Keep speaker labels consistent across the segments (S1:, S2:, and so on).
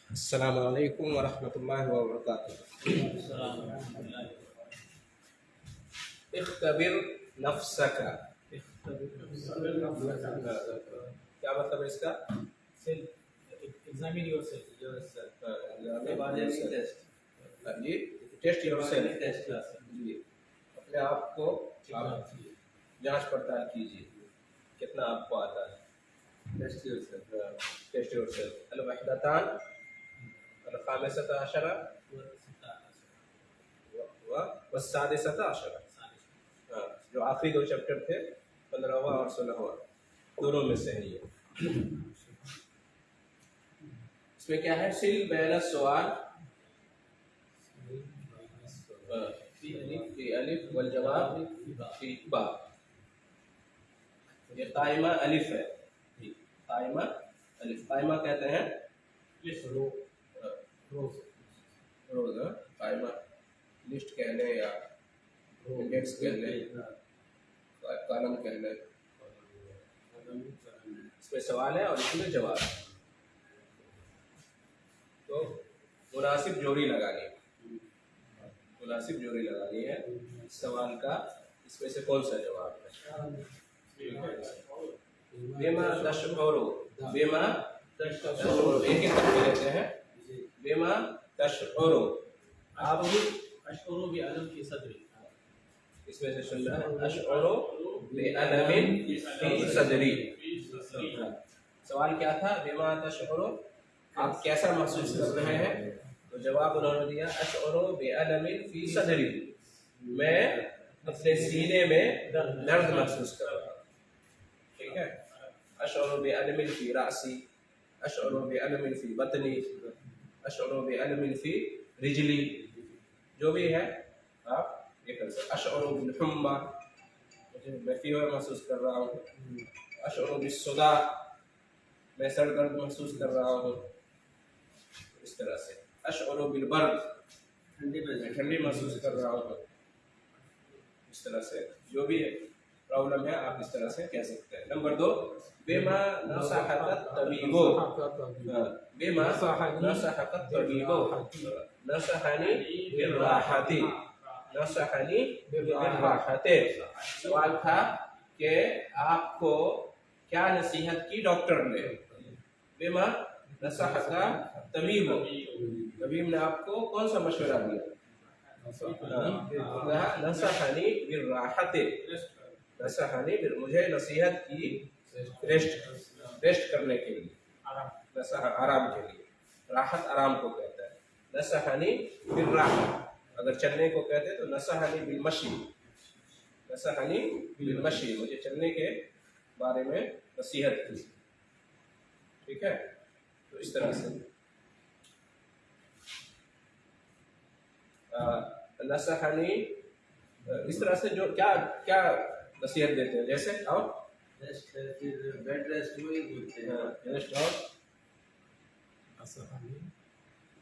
S1: अस्सलामु अलैकुम वरहमतुल्लाहि वबरकातुहू। इख्तबिर नफ्सका, क्या मतलब है इसका?
S2: Examine yourself.
S1: जी, टेस्ट योरसेल्फ, जी, अपने आप को आप जांच पड़ताल कीजिए कितना आपको आता है। Test yourself. अल वहदतान अल खामिसता अशरा व सादिसता अशरा। हाँ, जो आखिरी दो चैप्टर थे 15वां और 16वां, दोनों में से है ये। इसमें क्या है? सिल बैन सवाल फी अलिफ वल जवाब फी बा। ये कायमा अलिफ है, कायमा अलिफ। कायमा कहते हैं रोज, कायमा लिस्ट कह लें या इंडेक्स कह लें, कॉलम कह लें। इसमें सवाल है और इसमें जवाब है। तो मुनासिब जोड़ी लगानी है, मुनासिब जोड़ी लगानी है सवाल का, इसमें से कौन सा जवाब है। बेमा तशउरु, बेमा तशउरु, एक एक करके लेते हैं। बेमा तशउरु, आप
S2: अशउरु बि अलम की सदरी।
S1: इसमें से सुन रहे हैं, अशउरु बि अलमिन फी सदरी। सवाल क्या था? बेमा तशउरु, आप कैसा महसूस कर रहे हैं? तो जवाब उन्होंने दिया, अशउरु बि अलमिन फी सदरी, मैं अपने सीने में दर्द महसूस कर रहा हूँ। ठीक है। अशउरु बि अलमिन फी रासी, अशउरु बि अलमिन फी बतनी, अशउरु बि अलमिन फी रिजली, जो भी है आप ये कर सकते। अशउरु बिल हुम्मा, मैं फीवर महसूस कर रहा हूँ। अशउरु बिस सुदा, मैं सर दर्द महसूस कर रहा हूँ। इस तरह से। अशउरु बिल बर्द, ठंडी महसूस कर रहा हूँ। इस तरह से जो भी प्रॉब्लम है आप इस तरह से कह सकते हैं। नंबर 2, बेमा नसहकत तबीबो, बेमा नसहकत तबीबो, नसहनी बिर्राहती, नसहनी बिर्राहती। सवाल था कि आपको क्या नसीहत की डॉक्टर ने। बेमा नसहका तबीबो, तबीब ने आपको कौन सा मशवरा दिया? नसहनी बिर्राहती, नसहनी मुझे नसीहत की रेस्ट करने के लिए, आराम के लिए। राहत आराम को कहता है। नसहनी बिर्राहत, अगर चलने को कहते हैं तो नसहनी बिलमशी, नसहनी बिलमशी, मुझे चलने के बारे में नसीहत की। ठीक है। तो इस तरह से नसहनी, इस तरह से जो क्या क्या नसीहत देते हैं, जैसे और
S2: बेड रेस्ट वही बोलते हैं।
S1: रेस्ट और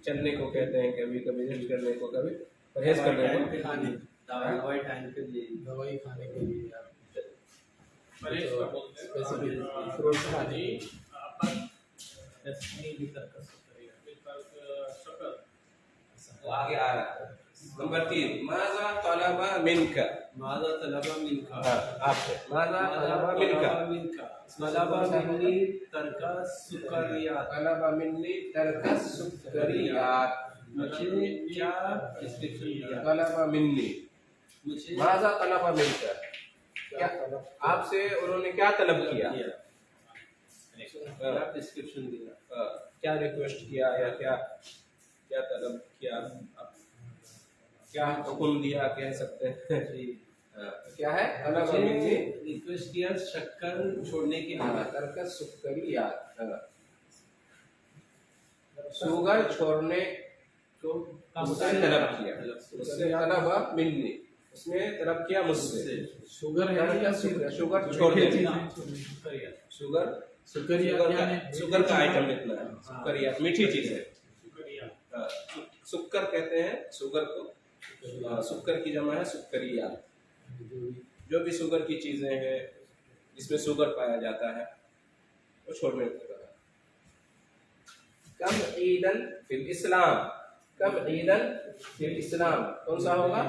S1: चलने को कहते हैं, कभी कभी रेस्ट करने को, कभी परहेज करने को,
S2: दवाई टाइम पे दवाई खाने के लिए, फ्रूट्स खाने
S1: वो आगे आ रहा है। नंबर 3, माज़ा तलबा मिनका,
S2: माज़ा तलबा मिनका,
S1: आपसे माज़ा तलबा मिनका,
S2: तलबा मिन्नी तरका सुकरियात,
S1: तलबा मिन्नी तरका सुकरियात,
S2: मुझे क्या रिस्ट्रिक्शन दिया?
S1: तलबा मिन्नी,
S2: मुझे
S1: माज़ा तलबा मिनका, क्या आपसे उन्होंने क्या तलब किया?
S2: क्या प्रिस्क्रिप्शन दिया?
S1: क्या रिक्वेस्ट किया या क्या क्या तलब किया, क्या हुक्म दिया कह सकते हैं। क्या है?
S2: रिक्वेस्ट किया शक्कर छोड़ने के लिए,
S1: तरका सुकरियात, शुगर छोड़ने को मुझसे तलब किया। उससे तलबा मिन्नी, उसने तलब किया मुझसे।
S2: शुगर है,
S1: शुगर छोड़ देना, शुगर का आइटम इतना है। सुकरियात मीठी चीज है। शुक्कर कहते हैं शुगर को, शुक्कर की जमा है सुकरियात। जो भी शुगर की चीजें हैं जिसमें शुगर पाया जाता है वो छोड़ने को कहा। कम ईदन फिल इस्लाम, कम ईदन फिल इस्लाम, कौन सा होगा?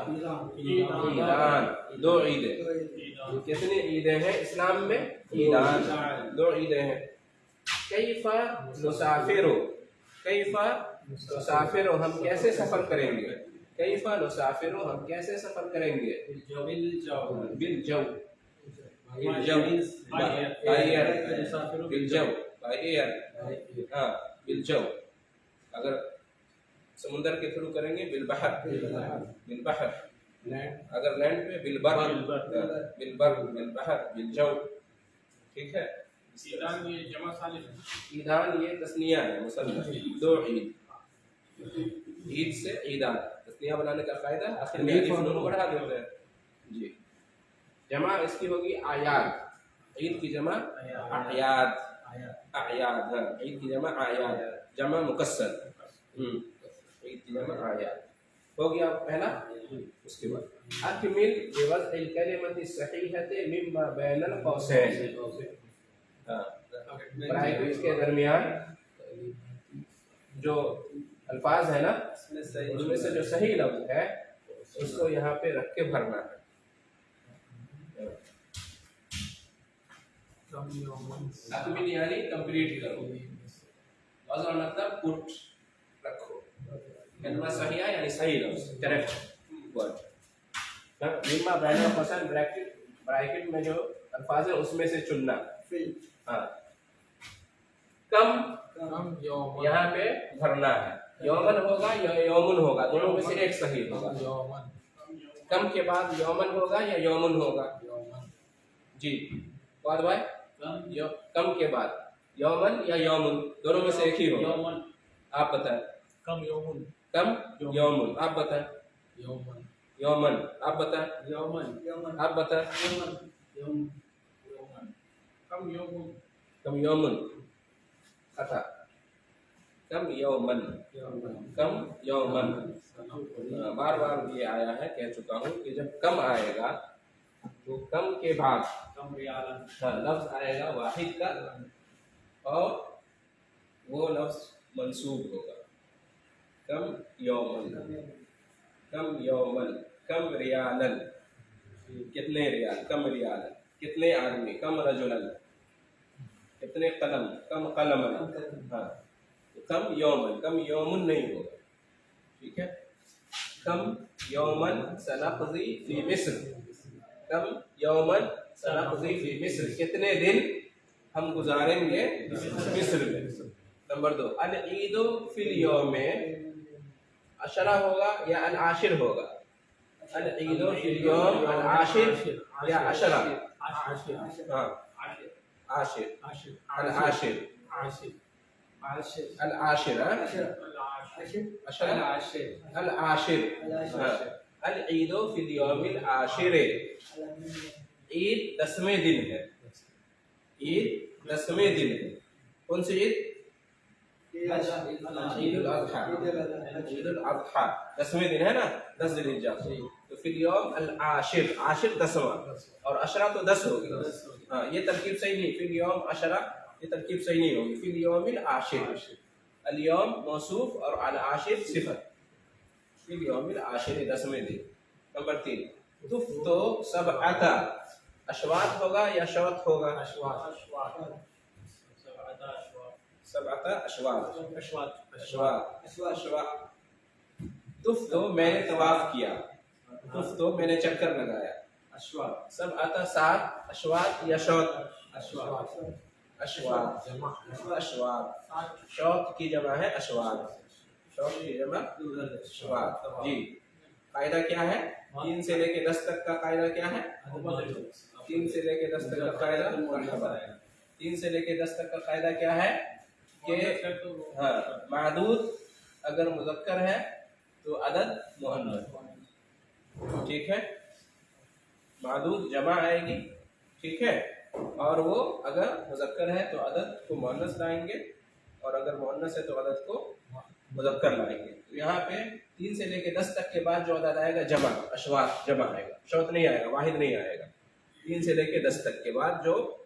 S1: ईदान, दो ईदें। कितनी ईदें हैं इस्लाम में? ईदान, दो ईदें हैं। कैफा नुसाफिरो, कैफा नुसाफिरो, हम कैसे सफर करेंगे? कैफा नुसाफिरो, हम कैसे सफर करेंगे? बिल जौ, बिलजौ, अगर समुद्र के थ्रू करेंगे बिलबहर, बिलबहर, अगर लैंड पे बिलबर, बिलबर, बिलबहर, बिलजौ। ठीक है।
S2: ईदान ये जमा सालिफ,
S1: ईदान ये तस्निया है, मुसन्नफ, दो ईद, ईद से ईदान, तस्निया बनाने का कायदा आखिर में अलिफ नून बढ़ा देते हैं जी। जमा इसकी होगी आयाद, ईद की जमा आयाद, आयाद, हाँ, ईद की जमा आयाद, जमा मुकस्सर, ईद की जमा आयाद हो गया पहला। उसके बाद अकमिल बिवज़्इल कलिमति सहीहति मिम्मा बैनल कौसैन, हाँ, ब्रैकेट्स के दरमियान जो अल्फाज है ना, उनमें से जो सही लफ्ज है उसको यहाँ पे रख के भरना है। अकमिल यानी कंप्लीट करो, वज़न मतलब पुट रखो, कलमा सही है यानी सही लफ्ज, करेक्ट वर्ड। मिम्मा बैनल कौसैन, ब्रैकेट में जो अल्फाज है उसमें से चुनना। हाँ, कम यहाँ पे भरना है, यौमन होगा या यौमुन होगा, दोनों में से एक सही होगा। कम के बाद यौमन होगा या यौमुन होगा जी। बाद भाई कम के बाद यौमन या यौमुन, दोनों में से एक ही होगा। आप बताएं।
S2: कम यौमुन,
S1: कम यौमुन, आप बताएं।
S2: यौमन,
S1: यौमन, आप बताएं।
S2: यौमन,
S1: आप बताएं।
S2: कम यौमुन,
S1: कम यौमुन, अच्छा, कम यौमन, कम यौमन। बार बार ये आया है, कह चुका हूँ कि जब कम आएगा तो कम के बाद
S2: कम रियालन,
S1: हाँ, लफ्ज आएगा वाहिद का और वो लफ्ज मंसूब होगा। कम यौमन, कम यौमन, कम रियालन, कितने रियाल, कम रियालन, कितने आदमी, कम रजुलन, कितने कलम, कम कलमन, हाँ, तो कम यौमन, कम यौमुन नहीं होगा। ठीक है। कम यौमन सनक़ज़ी फी मिस्र, कम यौमन सनक़ज़ी फी मिस्र, कितने दिन हम गुजारेंगे मिस्र में। नंबर 2, अल ईदो फिल यौमे अशरा होगा या अल आशिर होगा? अल ईदो फिल यौम अल आशिर या अशरा? हाँ, आशिर, अल आशिर, अल आशिर, अल आशिर, अल ईदो फिल यौमिल आशिर, ईद 10वें दिन है, ईद 10वें दिन है। कौन सी ईद? ईद उल अज़हा, ईद उल अज़हा 10वें दिन है ना, 10 ज़िलहिज्जा। तो फिल यौम अल आशिर, आशिर 10वां, और अशरा तो 10 होगी। हाँ, ये तरकीब सही नहीं, फिल यौम अशरा ये तरकीब सही नहीं होगी। फिल यौमिल आशिर, अल यौम मौसूफ और अल आशिर सिफत, फिल यौमिल आशिर 10वें दिन। नंबर 3, तुफ्तो सबअता, अशवात होगा या शवत होगा? सबअता अशवात, अशवात। तुफ्तो मैंने तवाफ किया, तुफ्तो मैंने चक्कर लगाया। सबअता 7, अशवात या शवत? अशवात, अशवात, शौत की जमा है अशवात, शौत की जमा अशवात जी। कायदा क्या है? 3 से लेके 10 तक का कायदा क्या है? 3 से लेके 10 तक का कायदा, 3 से लेके 10 तक का कायदा क्या है कि हाँ, मादूद अगर मुज़क्कर है तो अदद मुअन्नस, ठीक है, मादूद जमा आएगी, ठीक है, और वो अगर मुज़क्कर है तो अदद को मुअन्नस लाएंगे, और अगर मुअन्नस है तो अदद को मुज़क्कर लाएंगे। तो यहाँ पे 3 से लेके 10 तक के बाद जो अदद आएगा जमा, अशवात जमा आएगा, शौत नहीं आएगा, वाहिद नहीं आएगा। 3 से लेके 10 तक के बाद जो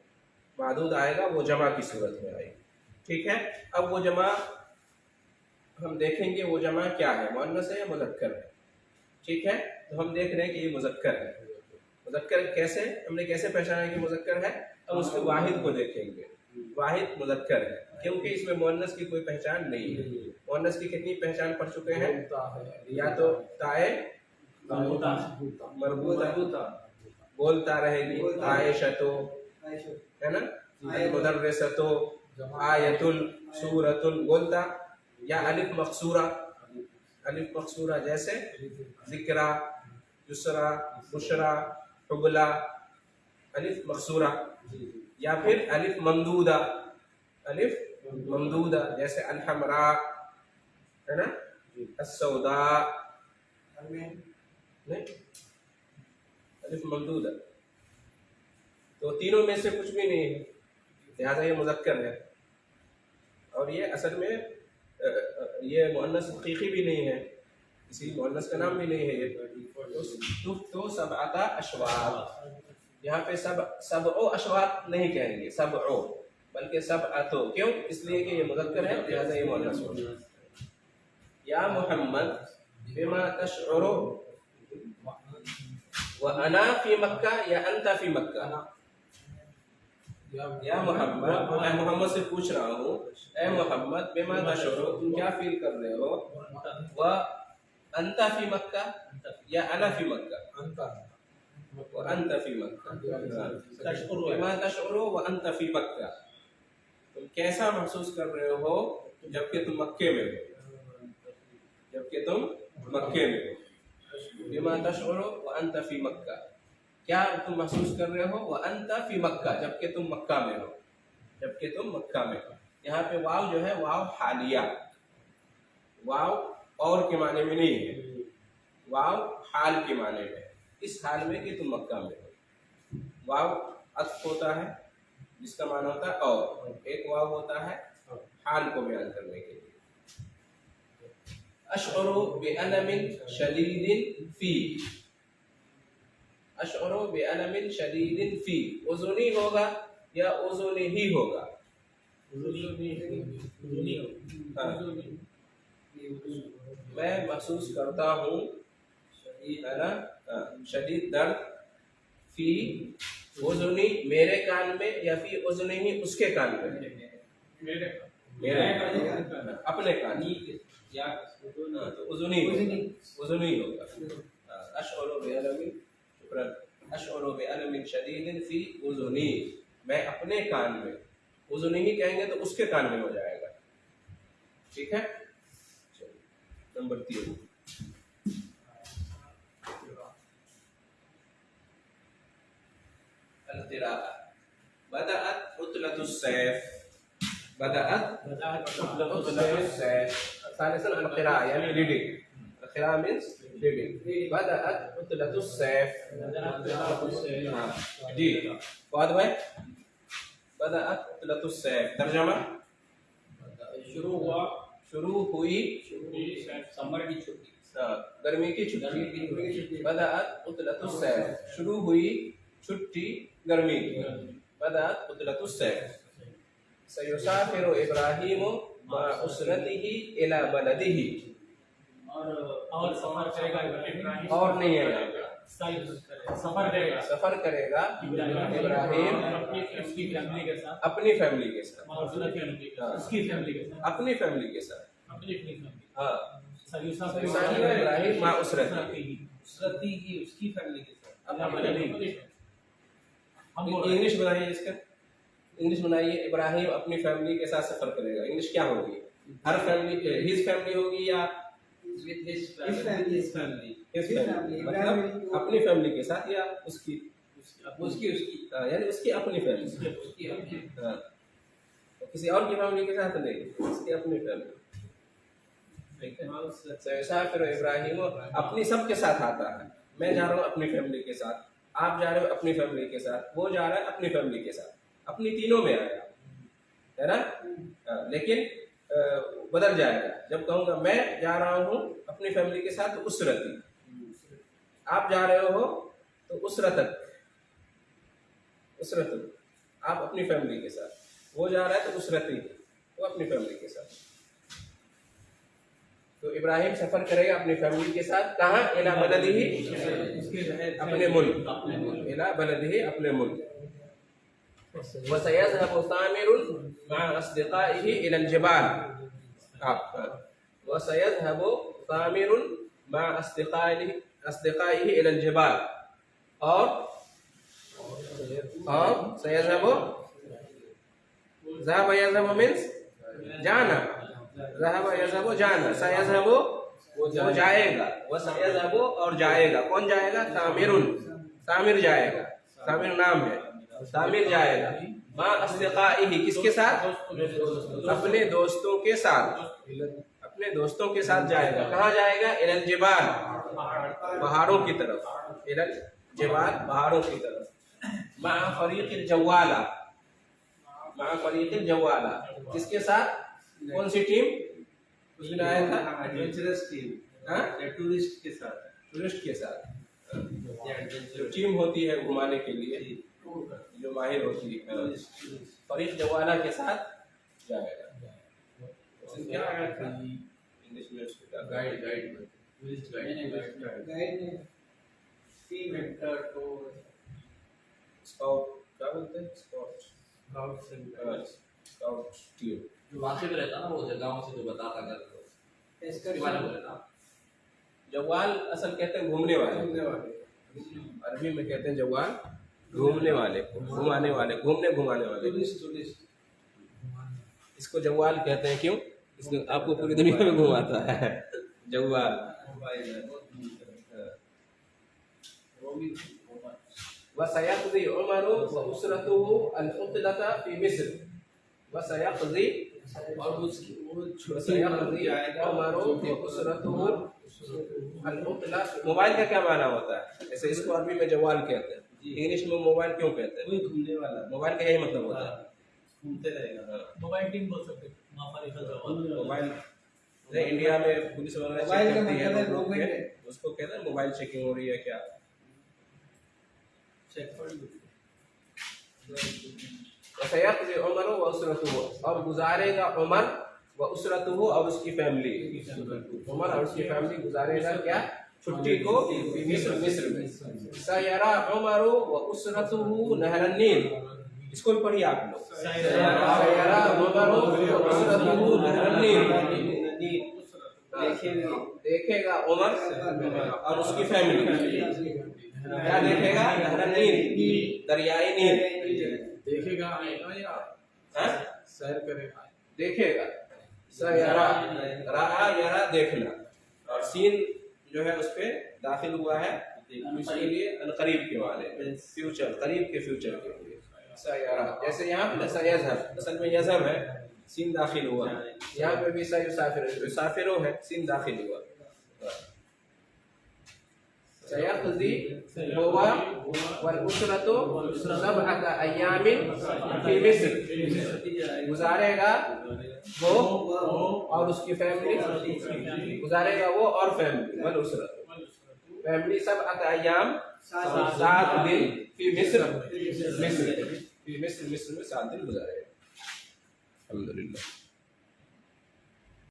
S1: मादूद आएगा वो जमा की सूरत में आएगी, ठीक है। अब वो जमा हम देखेंगे वो जमा क्या है, मुअन्नस है या मुज़क्कर है। ठीक है, तो हम देख रहे हैं कि ये मुज़क्कर है। मुज़क्कर कैसे, हमने कैसे पहचाना कि मुज़क्कर है? अब उसके वाहिद को देखेंगे, वाहिद मुज़क्कर है क्योंकि इसमें मुअन्नस की कोई पहचान नहीं है। मुअन्नस की कितनी पहचान पढ़ चुके हैं? या तो ताए मरबूता बोलता रहेगी, आयशतो है ना, मुदर्रिसतो, आयतुल, सूरतुल बोलता, या अलिफ मकसूरा, अलिफ मकसूरा जैसे जिक्रा, युसरा, बुशरा, हुबला, अलिफ मकसूरा, या फिर अलिफ ममदूदा, अलिफ ममदूदा जैसे अलहमरा है ना, अस्सौदा, नहीं अलिफ ममदूदा। तो तीनों में से कुछ भी नहीं है, लिहाजा ये मुज़क्कर है। और ये असल में ये मुअन्नस हकीकी भी नहीं है, किसी मुअन्नस का नाम भी नहीं है ये। तो सबअता अशवात, यहाँ पे सबओ अशवात नहीं कहेंगे, सबओ, बल्कि सबअतो। क्यों? इसलिए कि ये मुज़क्कर है, लिहाजा ये मुअन्नस होगा। या मोहम्मद बिमा तशउरु व अना फी मक्का या अंता फी मक्का। या मोहम्मद, मैं मोहम्मद से पूछ रहा हूँ, ए मोहम्मद बिमा तशउरु, तुम क्या फील कर रहे हो? व अंता फी मक्का या अना फी मक्का? व अंता फी मक्का। बिमा तशउरु व अंता फी मक्का, तुम कैसा महसूस कर रहे हो जबकि तुम मक्के में हो, जबकि तुम मक्के में हो। बिमा तशउरु व अंता फी मक्का, क्या तुम महसूस कर रहे हो? व अंता फी मक्का, जबकि तुम मक्का में हो, जबकि तुम मक्का में हो। यहाँ पे वाव जो है वाव हालिया, वाव और के माने में नहीं है, वाव हाल के माने में, इस हाल में कि तुम मक्का में हो। वाव अत्फ होता है जिसका माना होता है और, एक वाव होता है हाल को बयान करने के लिए। अशउरु बिअलमिन शदीदिन फी, अशउरु बिअलमिन शदीदिन फी, उज़ुनी होगा या उज़ुनी ही होगा? हाँ। मैं महसूस करता हूँ, है ना, शदीद दर्द, फी उज़ुनी, मेरे कान में, या फी उज़ुनी ही उसके कान में? मेरे अपने कान, तो उज़ुनी होगा। अशउरु बिअलमिन, शुक्रान, अशउरु बिअलमिन शदीदिन फी उज़ुनी, मैं अपने कान में, उज़ुनी ही कहेंगे तो उसके कान में हो जाएगा। ठीक है, नंबर 3, अल-क़िराअह। बदअत उतलतुस सैफ, बदअत उतलतुस सैफ, सालिसन अल-क़िराअह यानी रीडिंग, अल-क़िराअह मींस रीडिंग। बदअत उतलतुस सैफ, हाँ जी फवाद भाई, बदअत उतलतुस सैफ तर्जमा, शुरू हुई समर की छुट्टी, गर्मी की छुट्टी। बदअत उतलतुस सैफ, शुरू हुई छुट्टी गर्मी की। बदअत उतलतुस सैफ, सयुसाफिरु इब्राहीमु मा उसरतिही इला बलदिही,
S2: और सफर करेगा इब्राहिम,
S1: और नहीं है, सफर करेगा इब्राहिम
S2: उसकी फैमिली के साथ,
S1: अपनी फैमिली के साथ,
S2: उसकी फैमिली के साथ,
S1: अपनी फैमिली के साथ,
S2: अपनी फैमिली,
S1: हाँ।
S2: सयुसाफिरु
S1: इब्राहिम मा उसरतिही,
S2: उसरती ही उसकी फैमिली के साथ।
S1: इंग्लिश बनाइए इसका, इंग्लिश बनाइए, इब्राहिम अपनी फैमिली के साथ सफर करेगा, इंग्लिश क्या होगी? हर फैमिली, हिज फैमिली होगी या मतलब अपनी फैमिली के साथ, या उसकी यानी उसकी अपनी फैमिली, हाँ, तो किसी और की फैमिली के साथ नहीं, उसकी अपनी फैमिली। ठीक है, फिर इब्राहिम अपनी सबके साथ आता है, मैं जा रहा हूँ अपनी फैमिली के साथ, आप जा रहे हो अपनी फैमिली के साथ, वो जा रहा है अपनी फैमिली के साथ, अपनी तीनों में आएगा, है ना। लेकिन बदल जाएगा, जब कहूँगा मैं जा रहा हूँ अपनी फैमिली के साथ तो उसरती, आप जा रहे हो तो उसरतक, आप अपनी फैमिली के साथ, वो जा रहा है तो उसरती, वो अपनी फैमिली के साथ। तो इब्राहिम सफर करेगा अपनी फैमिली के साथ, कहाँ? इला बलदिही, अपने मुल्क, इला बलदिही, अपने मुल्क। वसयज़हबु सामिरुन मअ अस्दिक़ाइही इलल जिबाल, वसयज़हबु सामिरुन मअ अस्दिक़ाइही इलल जिबाल, और सयज़हबु, ज़हब यज़हबु मीन्स जाना, ज़हब यज़हबु जाना, सयज़हबु वो जाएगा, वसयज़हबु और जाएगा, कौन जाएगा? सामिरुन, सामिर जाएगा, सामिर नाम है, सामिर जाएगा। मा अस्दिक़ाइही, किसके साथ? अपने दोस्तों के साथ, अपने दोस्तों के साथ जाएगा। कहाँ जाएगा? इलल जिबाल, पहाड़ों की तरफ, इलल जिबाल, पहाड़ों की तरफ। मा फरीक़िल जवाला, मा फरीक़िल जवाला, किसके साथ? कौन सी टीम? उस दिन आया था
S2: एडवेंचरस टीम, टूरिस्ट के साथ,
S1: टूरिस्ट के साथ, जो टीम होती है घुमाने के लिए, जो माहिर होती है, फरीक़ जवाला के साथ जाएगा। क्या आया था इंग्लिश में उसको? क्या?
S2: Guide, tourist guide, team head तो
S1: स्काउट, क्या बोलते हैं? स्काउट टीम,
S3: जो वाकिफ रहता ना वो जगहों से जो बताता कर इसके बारे में रहता।
S1: जवाल असल कहते हैं घूमने वाले, अरबी में कहते हैं जवाल घूमने वाले, घुमाने वाले, घूमने घुमाने वाले,
S2: टूरिस्ट।
S1: इसको जवाल कहते हैं। क्यों? इसको आपको पूरी दुनिया में घुमाता है जवाल। वसयक़ज़ी उमरु व उसरतुहु अल-उतलता फी मिस्र, वसयक़ज़ी,
S2: और उसकी वो
S1: वसयक़ज़ी उमरु व उसरतुहु अल-उतला। मोबाइल का क्या माना होता है? जैसे इसको अरबी में जवाल कहते हैं, इंग्लिश में मोबाइल क्यों कहते हैं?
S2: कोई घूमने वाला,
S1: मोबाइल का यही मतलब होता है,
S2: घूमते रहेगा।
S3: मोबाइल टीम बोल सकते हैं।
S1: मोबाइल नहीं, इंडिया में पुलिस वगैरह चेक करती है लोग के, उसको कहते हैं मोबाइल चेकिंग हो रही है क्या। वसयक़ज़ी उमरु व उसरतुहु, और गुजारेगा उमर, व उसरतुहु और उसकी फैमिली, उमर और उसकी फैमिली गुजारेगा क्या? छुट्टी को मिस्र में। सयरा उमरु व उसरतुहु नहरन नील, इसको भी पढ़िए आप लोग। सयरा उमरु व उसरतुहु नहरन नील, देखेगा उमर और उसकी फैमिली, क्या देखेगा? नहरन नील, दरियाई नील
S2: देखेगा,
S1: सैर करेगा, देखेगा। सयरा, रा यरा देखना, और सीन जो है उस पे दाखिल हुआ है, इसके लिए अनकरीब के वाले, फ्यूचर, करीब के फ्यूचर के लिए सयरा। जैसे यहाँ पे सयज़हब, असल में यज़हब है, सीन दाखिल हुआ, यहाँ पे भी युसाफिरु है, सीन दाखिल हुआ। सयक़ज़ी हुवा वल उसरतु सबअत अय्यामिन फी मिस्र, गुजारेगा वो और उसकी फैमिली, गुजारेगा वो और फैमिली, वल उसरतु, फैमिली सबअत अय्याम, 7 दिन, फी मिस्र, मिस्र में 7 दिन गुजारेगा। अल्हम्दुलिल्लाह।